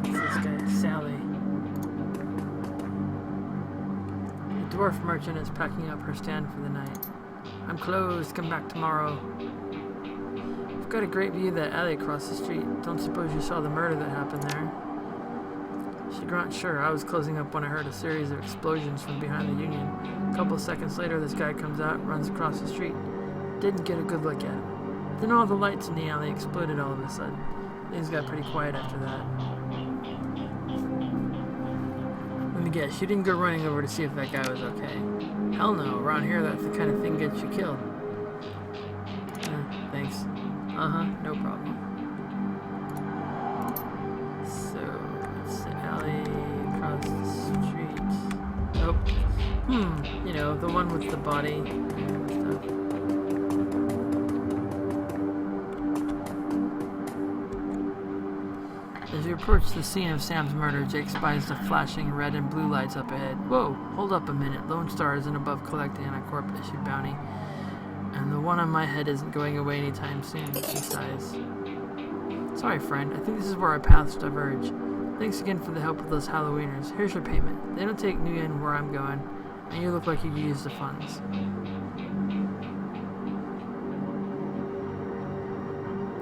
What's this guy? Sally. The dwarf merchant is packing up her stand for the night. I'm closed. Come back tomorrow. I've got a great view of that alley across the street. Don't suppose you saw the murder that happened there? She grunts, sure. I was closing up when I heard a series of explosions from behind the Union. A couple seconds later, this guy comes out and runs across the street. Didn't get a good look at him. Then all the lights in the alley exploded all of a sudden. Things got pretty quiet after that. Let me guess, you didn't go running over to see if that guy was okay? Hell no. Around here, that's the kind of thing gets you killed. Thanks. No problem. So, it's the alley across the street. Oh. You know, the one with the body and stuff. As you approach the scene of Sam's murder, Jake spies the flashing red and blue lights up ahead. Whoa, hold up a minute. Lone Star isn't above collecting on a corp-issued bounty. And the one on my head isn't going away anytime soon, she sighs. Sorry, friend. I think this is where our paths diverge. Thanks again for the help with those Halloweeners. Here's your payment. They don't take New Yen where I'm going, and you look like you could use the funds.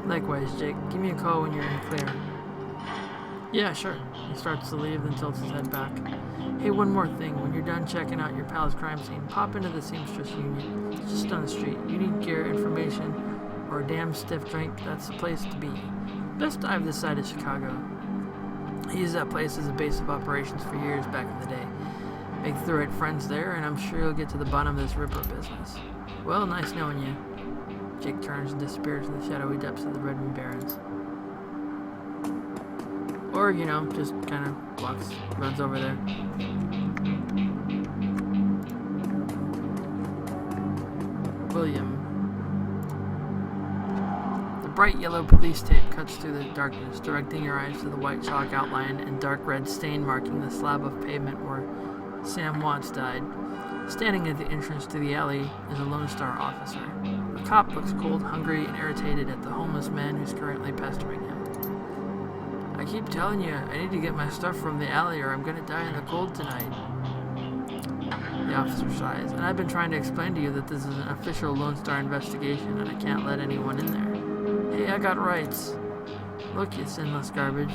Likewise, Jake. Give me a call when you're in the clear. Yeah, sure. He starts to leave, then tilts his head back. Hey, one more thing. When you're done checking out your pal's crime scene, pop into the Seamstress Union. It's just on the street. You need gear, information, or a damn stiff drink, that's the place to be. Best dive this side of Chicago. I used that place as a base of operations for years back in the day. Make the right friends there, and I'm sure you'll get to the bottom of this Ripper business. Well, nice knowing you. Jake turns and disappears in the shadowy depths of the Redmond Barrens. Or, you know, just kind of walks, runs over there. William. The bright yellow police tape cuts through the darkness, directing your eyes to the white chalk outline and dark red stain marking the slab of pavement where Sam Watts died. Standing at the entrance to the alley is a Lone Star officer. The cop looks cold, hungry, and irritated at the homeless man who's currently pestering him. I keep telling you, I need to get my stuff from the alley or I'm gonna die in the cold tonight. The officer sighs, and I've been trying to explain to you that this is an official Lone Star investigation and I can't let anyone in there. Hey, I got rights. Look, you sinless garbage.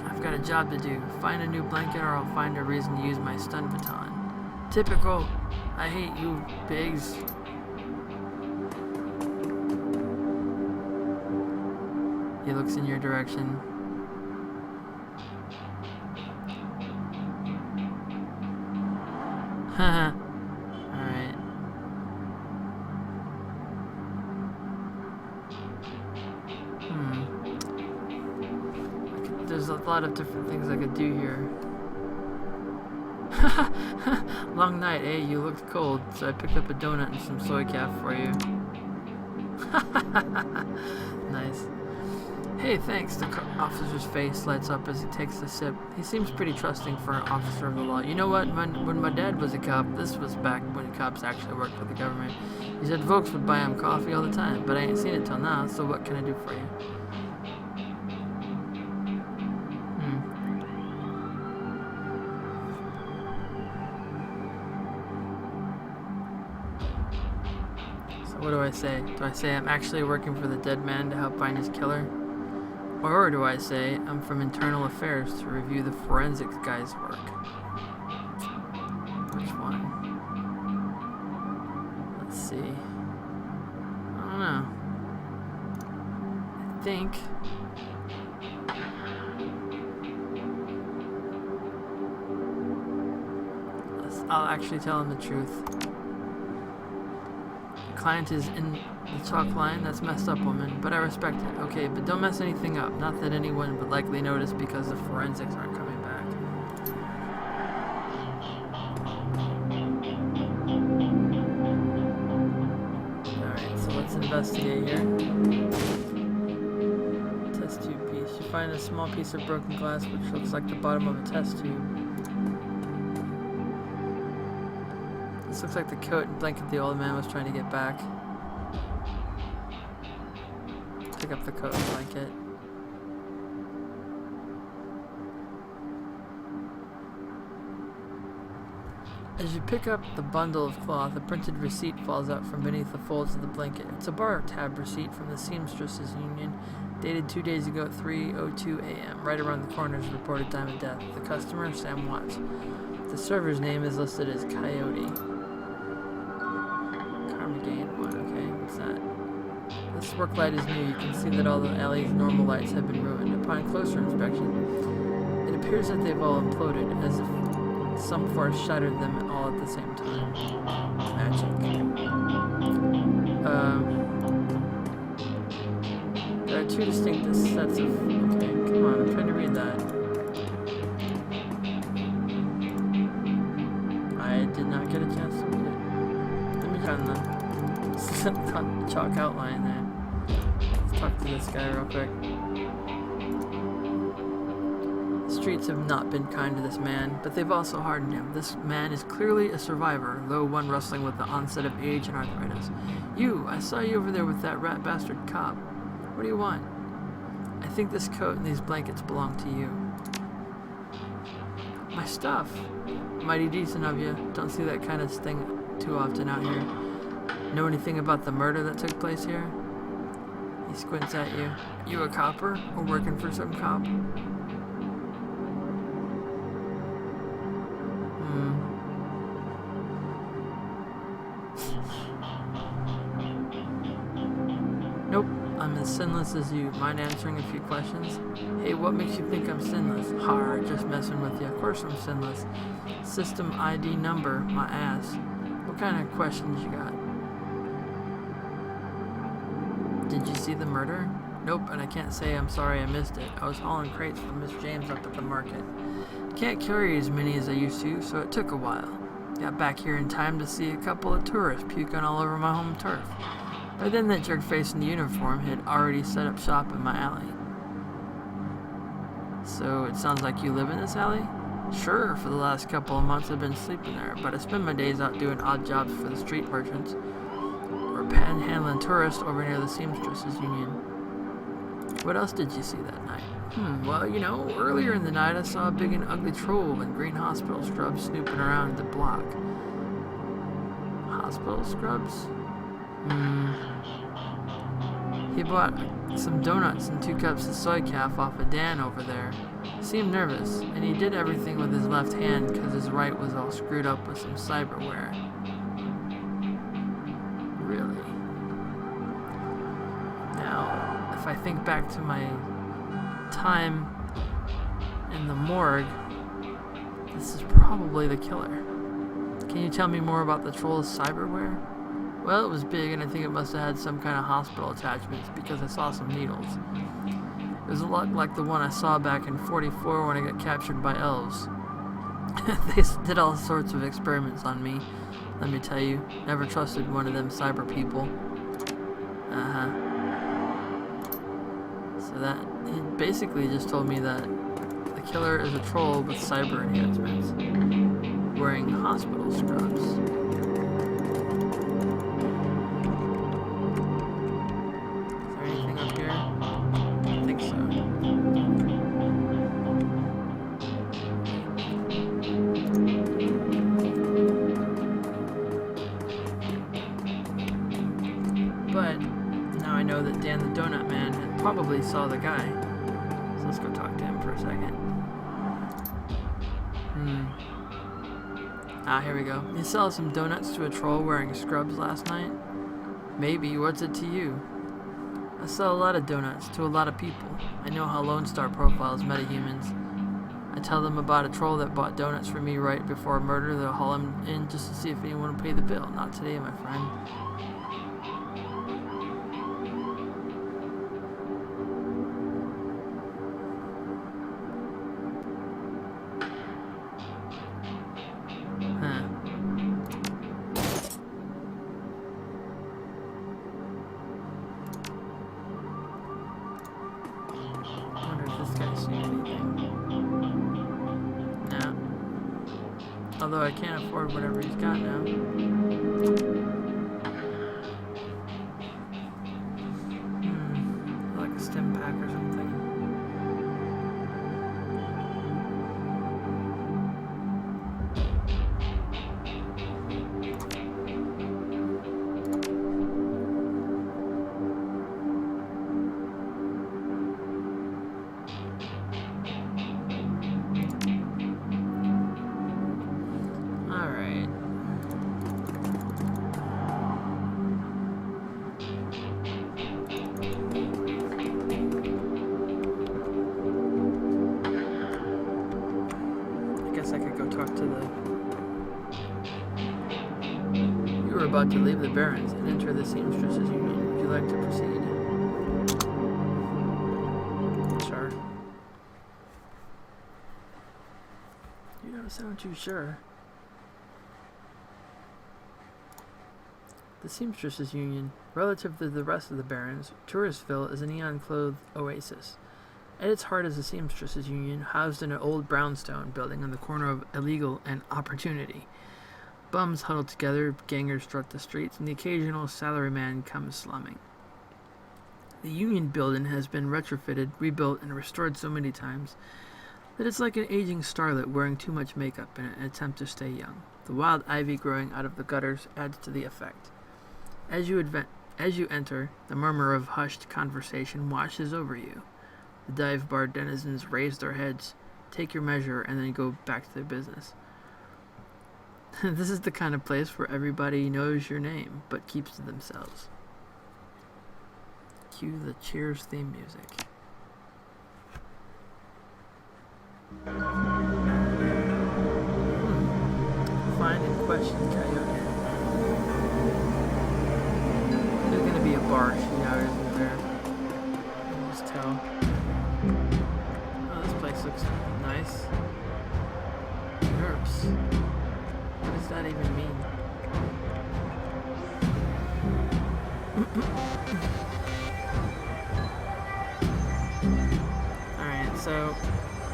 I've got a job to do. Find a new blanket or I'll find a reason to use my stun baton. Typical. I hate you, pigs. He looks in your direction. Haha. Alright. There's a lot of different things I could do here. Long night, eh? You looked cold, so I picked up a donut and some soy calf for you. Nice. Hey, thanks. The officer's face lights up as he takes a sip. He seems pretty trusting for an officer of the law. You know what? When my dad was a cop, this was back when cops actually worked for the government. He said folks would buy him coffee all the time, but I ain't seen it till now, so what can I do for you? So what do I say? Do I say I'm actually working for the dead man to help find his killer? Or do I say, I'm from Internal Affairs to review the forensics guy's work? Which one? Let's see. I don't know. I think... I'll actually tell him the truth. The client is in the chalk line. That's messed up, woman, but I respect it. Okay, but don't mess anything up. Not that anyone would likely notice because the forensics aren't coming back. Alright, so let's investigate here. Test tube piece. You find a small piece of broken glass which looks like the bottom of a test tube. This looks like the coat and blanket the old man was trying to get back. pick up the coat and blanket. As you pick up the bundle of cloth, a printed receipt falls out from beneath the folds of the blanket. It's a bar tab receipt from the Seamstresses Union, dated 2 days ago at 3:02 a.m., right around the coroner's reported time of death. The customer, Sam Watts. The server's name is listed as Coyote. Carmagane 1, okay, what's that? This work light is new. You can see that all the alley's normal lights have been ruined. Upon closer inspection, it appears that they've all imploded, as if some force shattered them all at the same time. Magic. There are 2 distinct sets of... Okay, come on, I'm trying to read that. I did not get a chance to read it. Let me find the chalk outline there. Let's talk to this guy real quick. The streets have not been kind to this man, but they've also hardened him. This man is clearly a survivor, though one wrestling with the onset of age and arthritis. You! I saw you over there with that rat bastard cop. What do you want? I think this coat and these blankets belong to you. My stuff! Mighty decent of you. Don't see that kind of thing too often out here. Know anything about the murder that took place here? He squints at you. You a copper? Or working for some cop? Nope, I'm as sinless as you. Mind answering a few questions? Hey, what makes you think I'm sinless? Har, just messing with you. Of course I'm sinless. System ID number, my ass. What kind of questions you got? Did you see the murder? Nope, and I can't say I'm sorry I missed it. I was hauling crates for Miss James up at the market. Can't carry as many as I used to, so it took a while. Got back here in time to see a couple of tourists puking all over my home turf. By then that jerk-face in the uniform had already set up shop in my alley. So it sounds like you live in this alley? Sure, for the last couple of months I've been sleeping there, but I spend my days out doing odd jobs for the street merchants, or panhandling tourists over near the Seamstresses Union. What else did you see that night? Well, you know, earlier in the night I saw a big and ugly troll in green hospital scrubs snooping around the block. Hospital scrubs? He bought some donuts and 2 cups of soy calf off of Dan over there. He seemed nervous, and he did everything with his left hand because his right was all screwed up with some cyberware. Really? Now, if I think back to my time in the morgue, this is probably the killer. Can you tell me more about the troll's cyberware? Well, it was big, and I think it must have had some kind of hospital attachments because I saw some needles. It was a lot like the one I saw back in 44 when I got captured by elves. They did all sorts of experiments on me, let me tell you. Never trusted one of them cyber people. So that, he basically just told me that the killer is a troll with cyber enhancements, wearing hospital scrubs. But now I know that Dan the Donut Man probably saw the guy. So let's go talk to him for a second. Here we go. You sell some donuts to a troll wearing scrubs last night? Maybe. What's it to you? I sell a lot of donuts to a lot of people. I know how Lone Star profiles metahumans. I tell them about a troll that bought donuts for me right before a murder. They'll haul him in just to see if anyone will pay the bill. Not today, my friend. Although I can't afford whatever he's got now. stim pack or something. Alright. I guess I could go talk to the... You were about to leave the Barrens and enter the Seamstresses Union. Would you like to proceed? Sure. You don't sound too sure. The Seamstresses Union, relative to the rest of the Barrens, Touristville is a neon-clothed oasis. At its heart is the Seamstresses Union, housed in an old brownstone building on the corner of Illegal and Opportunity. Bums huddle together, gangers strut the streets, and the occasional salaryman comes slumming. The Union building has been retrofitted, rebuilt, and restored so many times that it's like an aging starlet wearing too much makeup in an attempt to stay young. The wild ivy growing out of the gutters adds to the effect. As you enter, the murmur of hushed conversation washes over you. The dive bar denizens raise their heads, take your measure, and then go back to their business. This is the kind of place where everybody knows your name, but keeps to themselves. Cue the Cheers theme music. Find and question Coyote. There's gonna be a bar shootout, isn't there? I can just tell. Oh, this place looks nice. Nerves. What does that even mean? Alright, so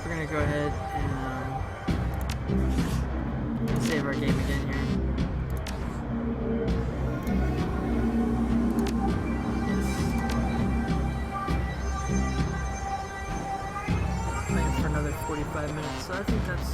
we're gonna go ahead and save our game again here. Yes. Playing for another 45 minutes, so I think that's